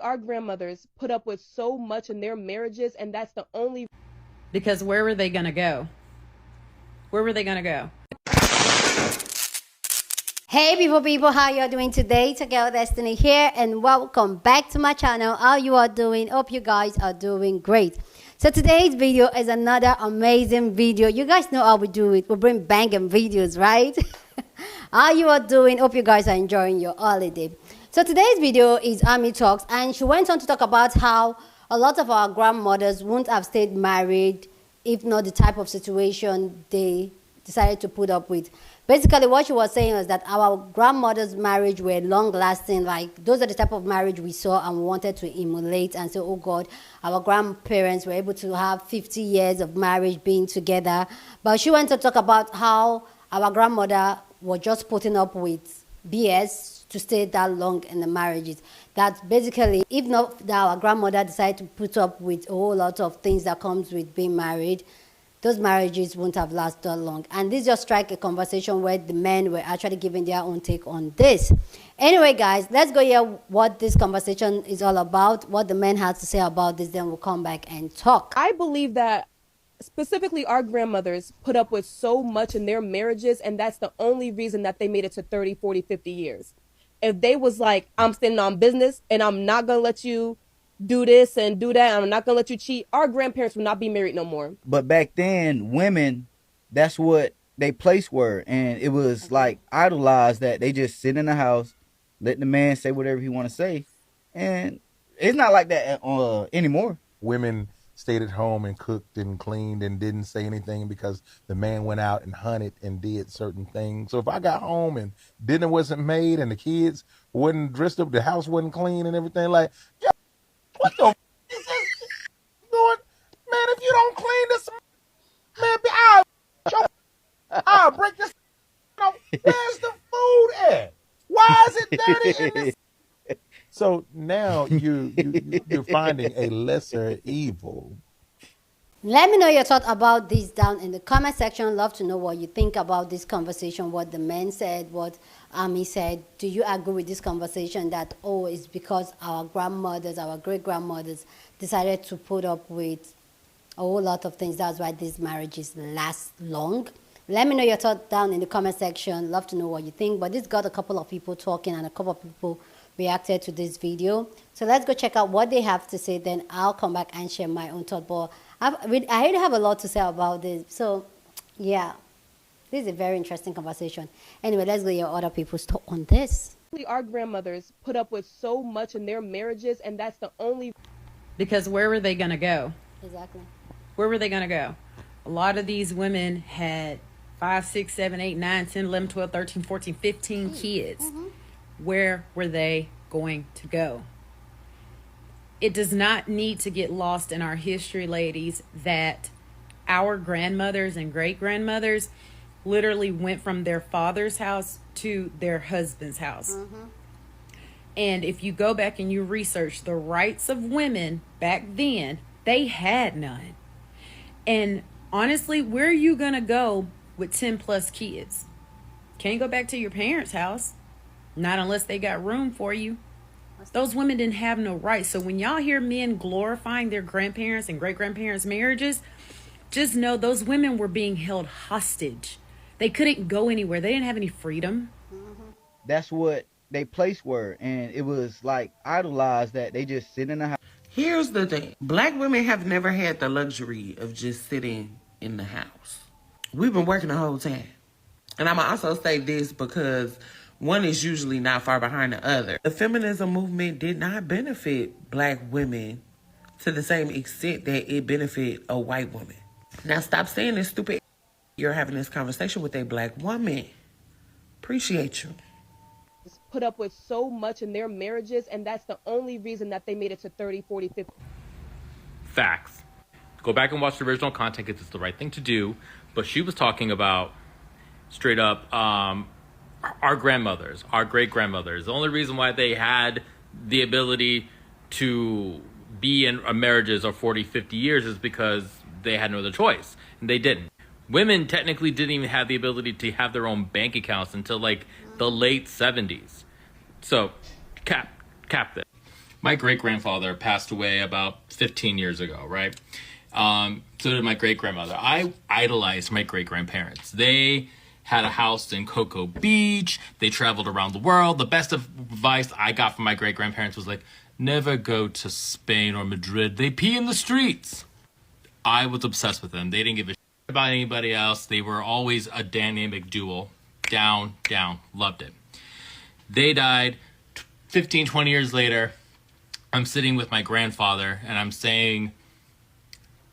Our grandmothers put up with so much in their marriages, and that's the only. Because where were they going to go? Where were they going to go? Hey people, how you are doing today? It's Girl Destiny here, and welcome back to my channel. How you are doing? Hope you guys are doing great. So today's video is another amazing video. You guys know how we do it. We bring banging videos, right? How you are doing? Hope you guys are enjoying your holiday. So today's video is Army Talks, and she went on to talk about how a lot of our grandmothers wouldn't have stayed married if not the type of situation they decided to put up with. Basically, what she was saying was that our grandmother's marriage were long-lasting. Like, those are the type of marriage we saw and we wanted to emulate and say, oh God, our grandparents were able to have 50 years of marriage being together. But she went to talk about how our grandmother was just putting up with BS to stay that long in the marriages. That basically, if not that our grandmother decided to put up with a whole lot of things that comes with being married, those marriages won't have lasted long. And this just struck a conversation where the men were actually giving their own take on this. Anyway, guys, let's go hear what this conversation is all about, what the men had to say about this, then we'll come back and talk. I believe that specifically our grandmothers put up with so much in their marriages, and that's the only reason that they made it to 30, 40, 50 years. If they was like, I'm standing on business and I'm not going to let you do this and do that, I'm not going to let you cheat, our grandparents would not be married no more. But back then, women, that's what they place were. And it was like idolized that they just sit in the house, let the man say whatever he want to say. And it's not like that anymore. Women stayed at home and cooked and cleaned and didn't say anything because the man went out and hunted and did certain things. So if I got home and dinner wasn't made and the kids wasn't dressed up, the house wasn't clean and everything, like, yo, what the is this doing? Man, if you don't clean this, man, I'll break this. Where's the food at? Why is it dirty in this? So now you're finding a lesser evil. Let me know your thought about this down in the comment section. Love to know what you think about this conversation, what the men said, what Ami said. Do you agree with this conversation that, oh, it's because our grandmothers, our great-grandmothers decided to put up with a whole lot of things, that's why these marriages last long? Let me know your thought down in the comment section. Love to know what you think. But this got a couple of people talking and a couple of people reacted to this video. So let's go check out what they have to say. Then I'll come back and share my own thought. But I really have a lot to say about this. So yeah, this is a very interesting conversation. Anyway, let's go hear other people's thought on this. Our grandmothers put up with so much in their marriages, and that's the only. Because where were they going to go? Exactly. Where were they going to go? A lot of these women had 5, 6, 7, 8, 9, 10, 11, 12, 13, 14, 15 kids. Where were they going to go? It does not need to get lost in our history, ladies, that our grandmothers and great-grandmothers literally went from their father's house to their husband's house. And if you go back and you research the rights of women back then, they had none. And honestly, where are you going to go with 10 plus kids? Can't go back to your parents' house. Not unless they got room for you. Those women didn't have no rights. So when y'all hear men glorifying their grandparents and great-grandparents' marriages, just know those women were being held hostage. They couldn't go anywhere. They didn't have any freedom. That's what they place were. And it was like idolized that they just sit in the house. Here's the thing. Black women have never had the luxury of just sitting in the house. We've been working the whole time. And I'm going to also say this because one is usually not far behind the other. The feminism movement did not benefit black women to the same extent that it benefited a white woman. Now stop saying this stupid. You're having this conversation with a black woman. Appreciate you. Put up with so much in their marriages, and that's the only reason that they made it to 30, 40, 50. Facts. Go back and watch the original content because it's the right thing to do. But she was talking about straight up our grandmothers, our great-grandmothers. The only reason why they had the ability to be in marriages of 40, 50 years is because they had no other choice. And they didn't. Women technically didn't even have the ability to have their own bank accounts until like the late 70s. So cap that. My great grandfather passed away about 15 years ago, right? So did my great grandmother. I idolized my great grandparents. They had a house in Cocoa Beach. They traveled around the world. The best advice I got from my great grandparents was like, never go to Spain or Madrid. They pee in the streets. I was obsessed with them. They didn't give a shit about anybody else. They were always a dynamic duo. Down, down. Loved it. They died 15, 20 years later. I'm sitting with my grandfather and I'm saying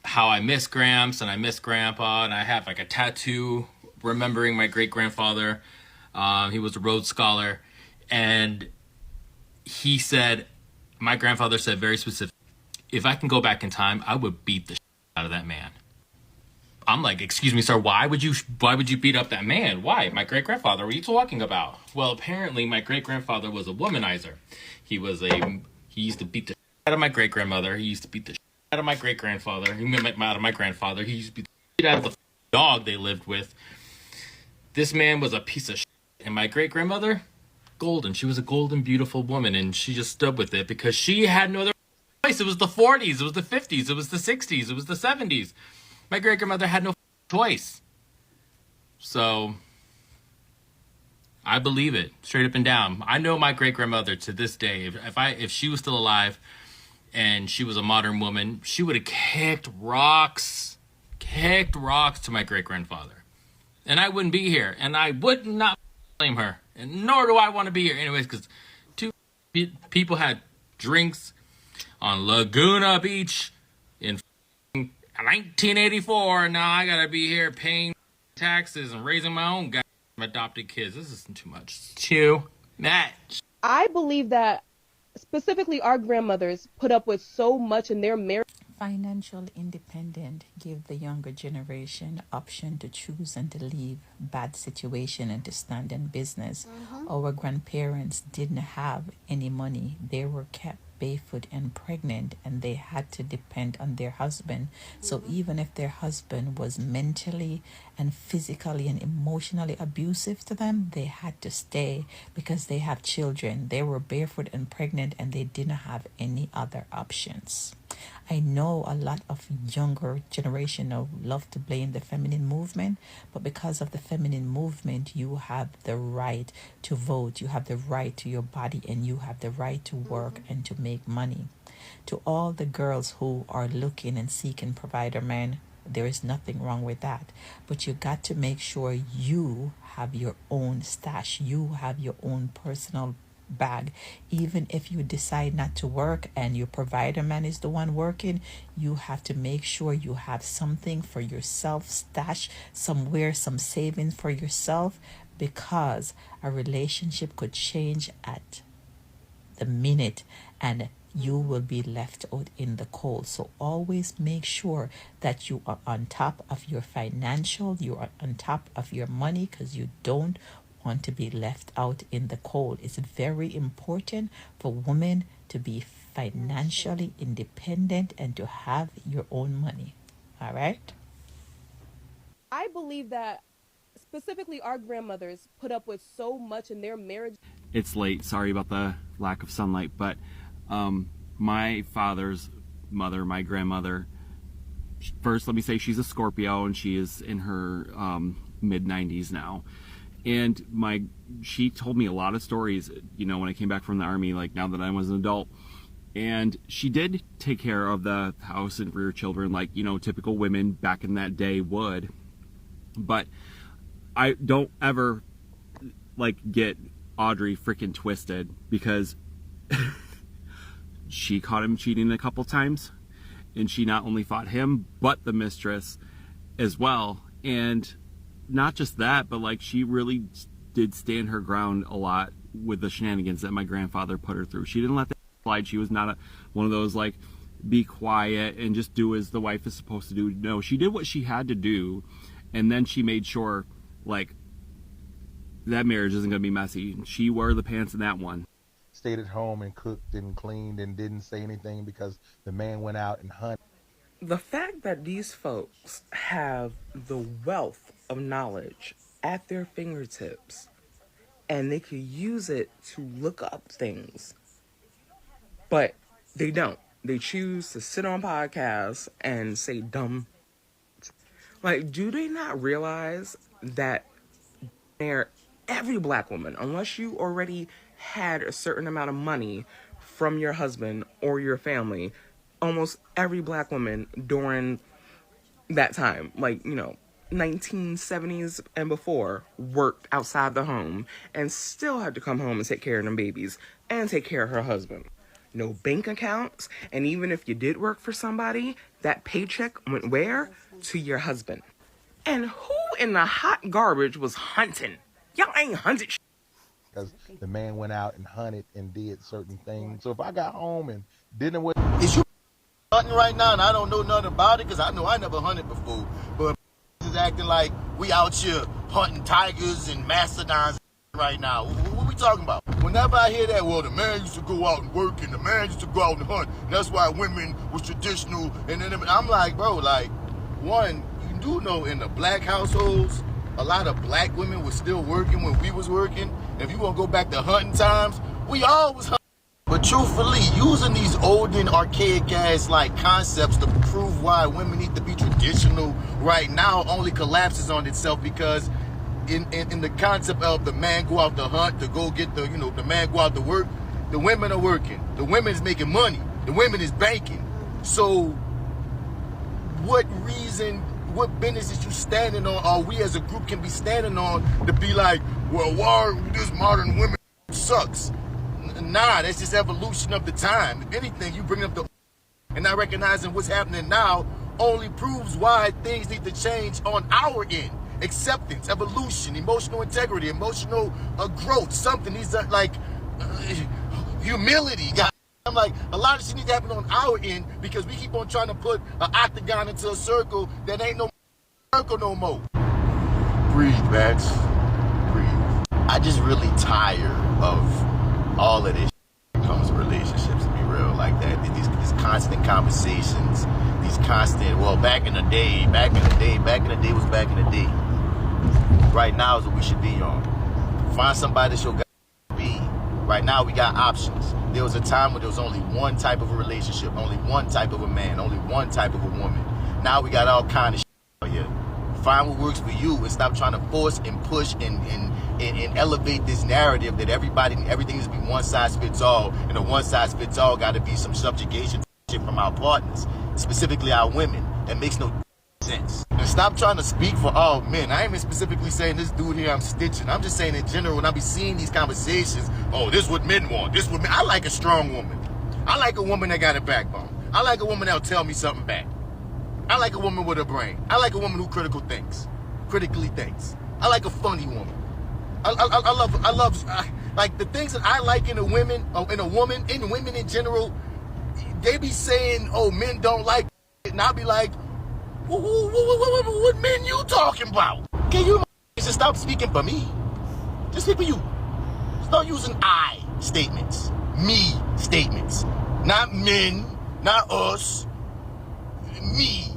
how I miss Gramps and I miss Grandpa, and I have like a tattoo remembering my great grandfather. He was a Rhodes Scholar, and he said, my grandfather said very specific, if I can go back in time, I would beat the shit out of that man. I'm like, excuse me, sir, why would you beat up that man? Why? My great grandfather, what are you talking about? Well, apparently my great grandfather was a womanizer. He used to beat the shit out of my great grandmother. He used to beat the shit out of my great grandfather. He made out of my grandfather. He used to beat the shit out of the dog they lived with. This man was a piece of shit. And my great grandmother, golden. She was a golden, beautiful woman, and she just stood with it because she had no other choice. It was the 40s, it was the 50s, it was the 60s, it was the 70s. My great grandmother had no choice. So I believe it, straight up and down. I know my great grandmother to this day. If she was still alive and she was a modern woman, she would have kicked rocks to my great grandfather, and I wouldn't be here, and I would not blame her, and nor do I want to be here anyways, because two people had drinks on Laguna Beach in 1984, and now I gotta be here paying taxes and raising my own goddamn adopted kids. This isn't too much. It's too much. I believe that specifically our grandmothers put up with so much in their marriage. Financial independence give the younger generation option to choose and to leave bad situation and to stand in business. Our grandparents didn't have any money. They were kept barefoot and pregnant, and they had to depend on their husband. So even if their husband was mentally and physically and emotionally abusive to them, they had to stay because they have children. They were barefoot and pregnant, and they didn't have any other options. I know a lot of younger generation love to blame the feminine movement, but because of the feminine movement, you have the right to vote, you have the right to your body, and you have the right to work and to make money. To all the girls who are looking and seeking provider men, there is nothing wrong with that, but you got to make sure you have your own stash, you have your own personal bag. Even if you decide not to work and your provider man is the one working, you have to make sure you have something for yourself, stash somewhere, some savings for yourself, because a relationship could change at the minute and you will be left out in the cold. So always make sure that you are on top of your financial, you are on top of your money, because you don't want to be left out in the cold. It's very important for women to be financially independent and to have your own money. All right? I believe that specifically our grandmothers put up with so much in their marriage. It's late. Sorry about the lack of sunlight, but my father's mother, my grandmother, first let me say she's a Scorpio and she is in her mid-90s now. And she told me a lot of stories, you know, when I came back from the army, like now that I was an adult. And she did take care of the house and rear children like, you know, typical women back in that day would. But I don't ever, like, get Audrey freaking twisted, because she caught him cheating a couple times. And she not only fought him, but the mistress as well. And not just that, but like she really did stand her ground a lot with the shenanigans that my grandfather put her through. She didn't let that slide. She was not one of those like be quiet and just do as the wife is supposed to do. No, she did what she had to do, and then she made sure like that marriage isn't going to be messy. She wore the pants in that one. Stayed at home and cooked and cleaned and didn't say anything because the man went out and hunted. The fact that these folks have the wealth of knowledge at their fingertips and they could use it to look up things, But they don't. They choose to sit on podcasts and say dumb. Like, do they not realize that every black woman, unless you already had a certain amount of money from your husband or your family, almost every black woman during that time, like, 1970s and before, worked outside the home and still had to come home and take care of them babies and take care of her husband. No bank accounts, and even if you did work for somebody, that paycheck went where? To your husband. And who in the hot garbage was hunting? Y'all ain't hunted shit. Because the man went out and hunted and did certain things. So if I got home and didn't what Is you hunting right now and I don't know nothing about it because I know I never hunted before, but is acting like we out here hunting tigers and mastodons right now. What we talking about? Whenever I hear that, well, the man used to go out and work and the man used to go out and hunt, and that's why women was traditional. And then I'm like, bro, like, one, you do know in the black households, a lot of black women was still working when we was working. If you want to go back to hunting times, we always hunting. But truthfully, using these old and archaic ass like concepts to prove why women need to be traditional right now only collapses on itself because in the concept of the man go out to hunt, to go get the man go out to work, the women are working. The women is making money. The women is banking. So what reason, what business is you standing on, or we as a group can be standing on to be like, well, why this modern women sucks? Nah, that's just evolution of the time. If anything, you bring up the and not recognizing what's happening now only proves why things need to change on our end. Acceptance, evolution, emotional integrity, emotional growth, something needs to, like, humility. I'm like, a lot of shit needs to happen on our end because we keep on trying to put an octagon into a circle that ain't no circle no more. Breathe, Max. Breathe. I just really tired of all of this when it comes to relationships, to be real, like that. These constant conversations, these constant, well, back in the day was back in the day. Right now is what we should be on. Find somebody that's your guy be. Right now we got options. There was a time when there was only one type of a relationship, only one type of a man, only one type of a woman. Now we got all kind of shit out here. Find what works for you and stop trying to force and push and elevate this narrative that everything is be one size fits all, and a one size fits all got to be some subjugation shit from our partners, specifically our women. That makes no sense. And stop trying to speak for all men. I ain't even specifically saying this dude here I'm stitching. I'm just saying in general, when I be seeing these conversations, oh, this is what men want. This is what men. I like a strong woman. I like a woman that got a backbone. I like a woman that'll tell me something back. I like a woman with a brain. I like a woman who critically thinks. I like a funny woman. I love like the things that I like in a woman in general. They be saying, oh, men don't like it, and I'll be like, what men you talking about? Can you just stop speaking for me? Just speak for you. Start using I statements, me statements, not men, not us, me.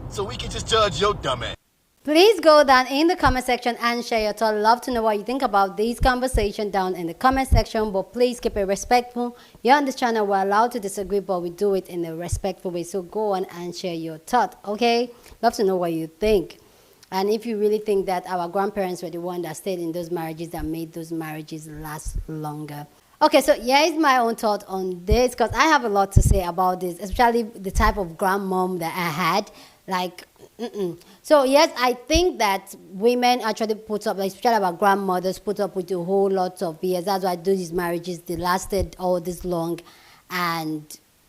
So we can just judge your dumb ass. Please go down in the comment section and share your thoughts. I'd love to know what you think about these conversations down in the comment section, but please keep it respectful. Here on this channel, we're allowed to disagree, but we do it in a respectful way. So go on and share your thoughts, okay? Love to know what you think. And if you really think that our grandparents were the one that stayed in those marriages that made those marriages last longer. Okay, so here is my own thought on this, because I have a lot to say about this, especially the type of grandmom that I had. Like, So yes, I think that women actually put up, like especially our grandmothers, put up with a whole lot of years. That's why these marriages, they lasted all this long, and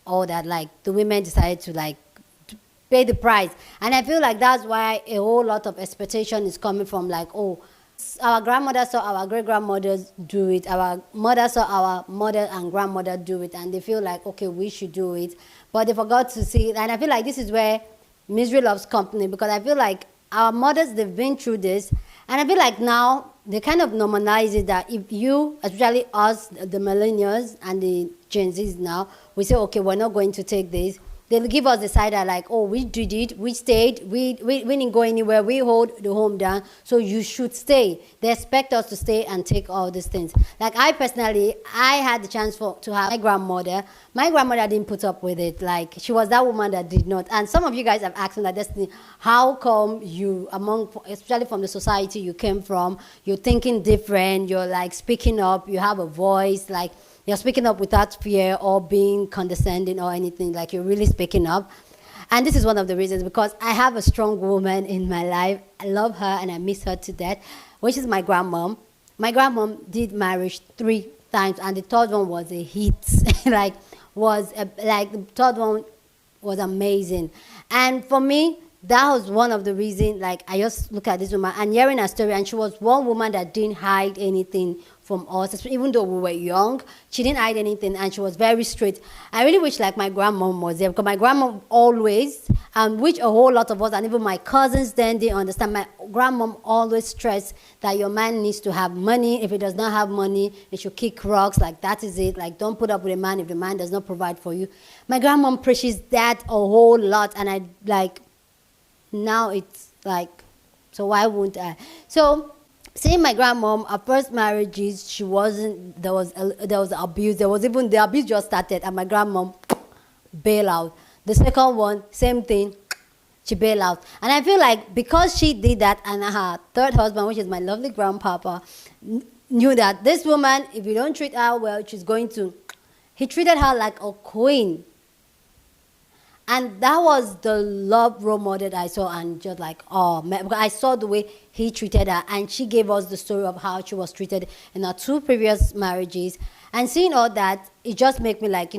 all that. Like the women decided to like pay the price, and I feel like that's why a whole lot of expectation is coming from like, oh, our grandmothers saw our great grandmothers do it, our mother saw our mother and grandmother do it, and they feel like, okay, we should do it, but they forgot to see it. And I feel like this is where misery loves company, because I feel like our mothers, they've been through this, and I feel like now they kind of normalize it, that if you, especially us, the millennials and the Gen Zs now, we say, okay, we're not going to take this, They'll give us the side eye like, oh, we did it, we stayed, we didn't go anywhere, we hold the home down, so you should stay. They expect us to stay and take all these things. Like I personally, I had the chance to have my grandmother. My grandmother didn't put up with it. Like she was that woman that did not. And some of you guys have asked me that, Destiny, how come you, especially from the society you came from, you're thinking different, you're like speaking up, you have a voice, like you're speaking up without fear or being condescending or anything, like you're really speaking up. And this is one of the reasons, because I have a strong woman in my life. I love her and I miss her to death, which is my grandmom. My grandmom did marriage 3 times, and the third one was a hit. Like the third one was amazing. And for me, that was one of the reasons, like I just look at this woman and hearing her story, and she was one woman that didn't hide anything from us, even though we were young. She didn't hide anything, and she was very straight. I really wish like my grandmom was there, because my grandmom always, which a whole lot of us, and even my cousins then, they understand, my grandmom always stressed that your man needs to have money. If he does not have money, he should kick rocks, like that is it. Like don't put up with a man if the man does not provide for you. My grandmom preaches that a whole lot, and I like, now it's like, so why wouldn't I? So seeing my grandmom, her first marriages, she wasn't, there was abuse. There was even, the abuse just started, and my grandmom bail out. The second one, same thing, she bail out. And I feel like because she did that, and her third husband, which is my lovely grandpapa, knew that this woman, if you don't treat her well, she's going to, he treated her like a queen. And that was the love role model that I saw, and just like, oh man, because I saw the way he treated her, and she gave us the story of how she was treated in her 2 previous marriages. And seeing all that, it just made me like,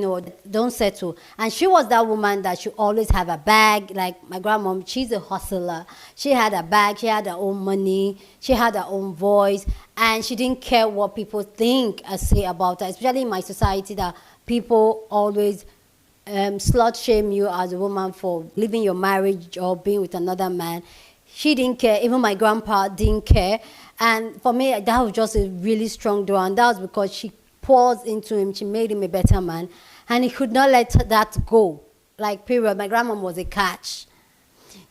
don't settle. And she was that woman that she always have a bag. Like my grandmom, she's a hustler. She had a bag, she had her own money, she had her own voice, and she didn't care what people think or say about her, especially in my society that people always slut shame you as a woman for leaving your marriage or being with another man. She didn't care. Even my grandpa didn't care. And for me, that was just a really strong door. And that was because she pours into him. She made him a better man. And he could not let that go. Like, period. My grandma was a catch.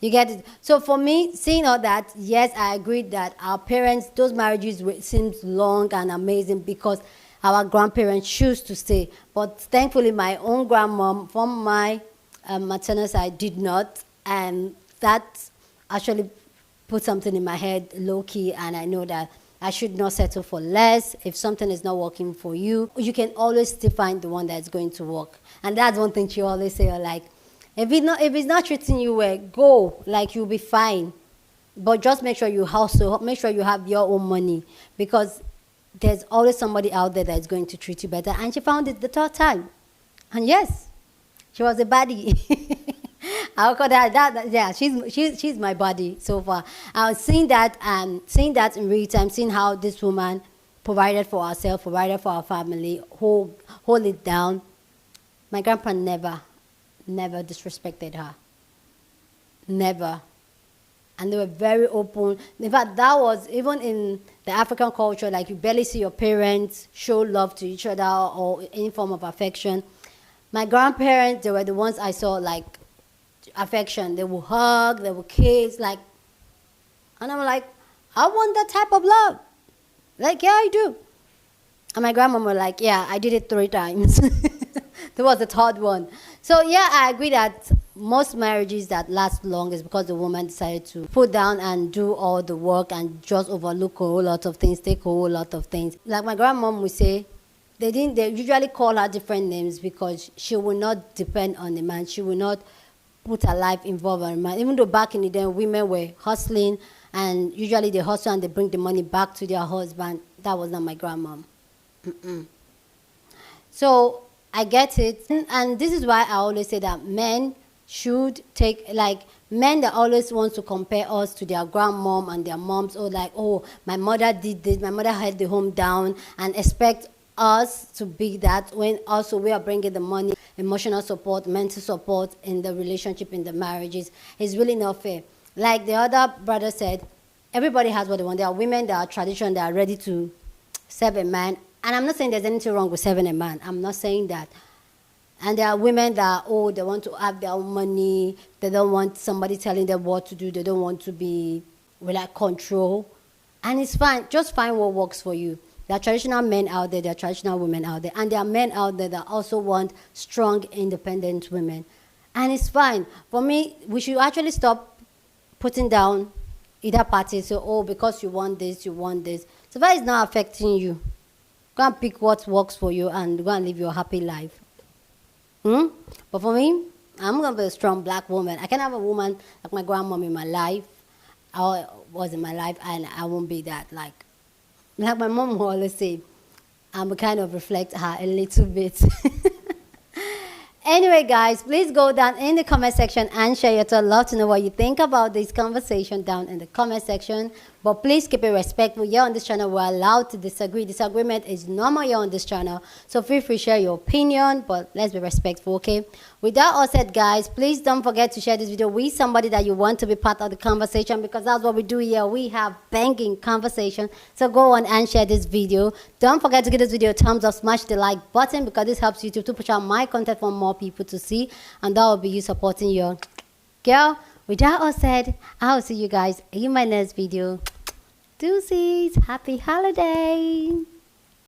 You get it? So for me, seeing all that, yes, I agree that our parents, those marriages seems long and amazing because our grandparents choose to stay. But thankfully, my own grandmom from my maternal side did not. And that actually put something in my head low-key, and I know that I should not settle for less. If something is not working for you, you can always still find the one that's going to work. And that's one thing she always say, like, if it's not treating you well, go, like you'll be fine. But just make sure you hustle, make sure you have your own money, because there's always somebody out there that's going to treat you better. And she found it the third time. And yes, she was a baddie. I'll call that, yeah, she's my body so far. I was seeing that in real time, seeing how this woman provided for herself, provided for our family, hold it down. My grandpa never disrespected her. Never. And they were very open. In fact, that was, even in the African culture, like you barely see your parents show love to each other or any form of affection. My grandparents, they were the ones I saw, like, affection. They will hug, they will kiss, like, and I'm like, I want that type of love. Like, yeah, I do. And my grandma was like, yeah, I did it 3 times. There was the third one. So yeah, I agree that most marriages that last long is because the woman decided to put down and do all the work and just overlook a whole lot of things, take a whole lot of things. Like my grandmom would say, they usually call her different names because she will not depend on the man. She will not put her life involved in a man. Even though back in the day, women were hustling, and usually they hustle and they bring the money back to their husband. That was not my grandmom. So I get it. And this is why I always say that men should take, like, men that always want to compare us to their grandmom and their moms, or like, oh, my mother did this, my mother held the home down, and expect us to be that when also we are bringing the money, emotional support, mental support in the relationship, in the marriages. It's really not fair. Like the other brother said, everybody has what they want. There are women that are traditional, that are ready to serve a man. And I'm not saying there's anything wrong with serving a man. I'm not saying that. And there are women that, oh, they want to have their own money. They don't want somebody telling them what to do. They don't want to be without control. And it's fine. Just find what works for you. There are traditional men out there. There are traditional women out there. And there are men out there that also want strong, independent women. And it's fine. For me, we should actually stop putting down either party. So, oh, because you want this, you want this. So that is not affecting you. Go and pick what works for you and go and live your happy life. But for me, I'm going to be a strong black woman. I can have a woman like my grandmom in my life, or was in my life, and I won't be that. Like my mom will always say, I'm kind of reflect her a little bit. Anyway, guys, please go down in the comment section and share your thoughts. I'd love to know what you think about this conversation down in the comment section. But please keep it respectful. You're on this channel. We're allowed to disagree. Disagreement is normal here on this channel. So feel free to share your opinion, but let's be respectful, okay? With that all said, guys, please don't forget to share this video with somebody that you want to be part of the conversation, because that's what we do here. We have banging conversation. So go on and share this video. Don't forget to give this video a thumbs up, smash the like button, because this helps YouTube to push out my content for more people to see, and that will be you supporting your girl. With that all said, I'll see you guys in my next video. Deuces, happy holiday.